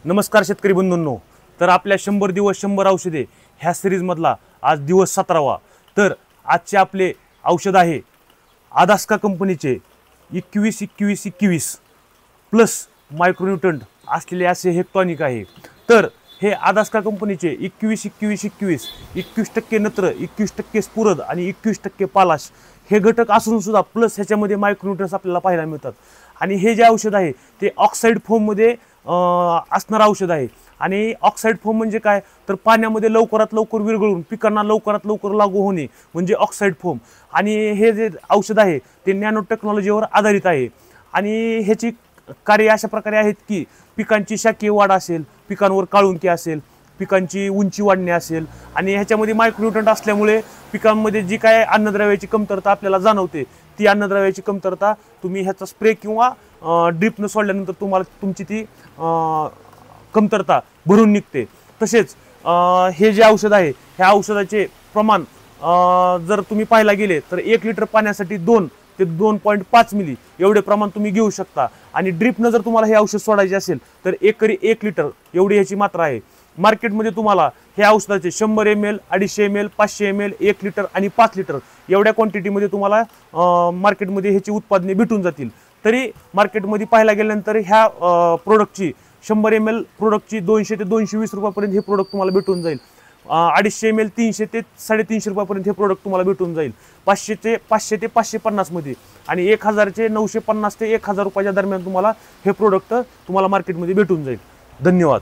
नमस्कार शेतकरी बंधूंनो। तर आपल्या 100 दिवस 100 औषधे ह्या सिरीजमधला आज दिवस 17वा। तर आजचे आपले औषध आहे आदास्का कंपनीचे 21-21-21 प्लस मायक्रोन्यूटंट असलेले असे हे टॉनिक आहे। तर हे आदास्का कंपनीचे 21-21-21 21% नत्र, 21% स्फुरद आणि 21% पालाश हे घटक असून सुद्धा प्लस ह्याच्यामध्ये मायक्रोन्यूट्रन्स आपल्याला पाहायला मिळतात। आणि हे जे औषध आहे ते ऑक्साईड फॉर्ममध्ये असणारं औषध आहे। आणि ऑक्साईड फॉर्म म्हणजे काय, तर पाण्यामध्ये लवकरात लवकर विरघळून पिकांना लवकरात लवकर लागू होणे म्हणजे ऑक्साईड फॉर्म। आणि हे जे औषध आहे ते नॅनो टेक्नॉलॉजीवर आधारित आहे। आणि ह्याची कार्य अशा प्रकारे आहेत की पिकांची शाकीय वाढ असेल, पिकांवर काळुंकी असेल, पिकांची उंची वाढणे असेल, आणि ह्याच्यामध्ये मायक्रोन्यूट्रंट असल्यामुळे पिकांमध्ये जी काय अन्नद्रव्याची कमतरता आपल्याला जाणवते ती अन्नद्रव्याची कमतरता तुम्ही ह्याचा स्प्रे किंवा ड्रिपनं सोडल्यानंतर तुम्हाला तुमची ती कमतरता भरून निघते। तसेच हे जे औषध आहे ह्या औषधाचे प्रमाण जर तुम्ही पाहायला गेले तर 1 लिटर पाण्यासाठी 2 ते 2.5 मिली एवढे प्रमाण तुम्ही घेऊ शकता। आणि ड्रिपनं जर तुम्हाला हे औषध सोडायचे असेल तर एकरी 1 लिटर एवढी ह्याची मात्रा आहे। मार्केटमध्ये तुम्हाला हे औषधाचे 100 ml, 250 ml, 500 ml, 1 लिटर आणि 5 लिटर एवढ्या क्वांटिटीमध्ये तुम्हाला मार्केटमध्ये ह्याची उत्पादने भेटून जातील। तरी मार्केटमध्ये पाहायला गेल्यानंतर ह्या प्रोडक्टची 100 ml प्रोडक्टची 200 ते 220 रुपयापर्यंत हे प्रोडक्ट तुम्हाला भेटून जाईल। 250 ml 300 ते 350 रुपयापर्यंत हे प्रोडक्ट तुम्हाला भेटून जाईल। 500 ते 550 मध्ये आणि 1000 चे 950 ते 1000 रुपयाच्या दरम्यान तुम्हाला हे प्रोडक्ट तुम्हाला मार्केटमध्ये भेटून जाईल। धन्यवाद।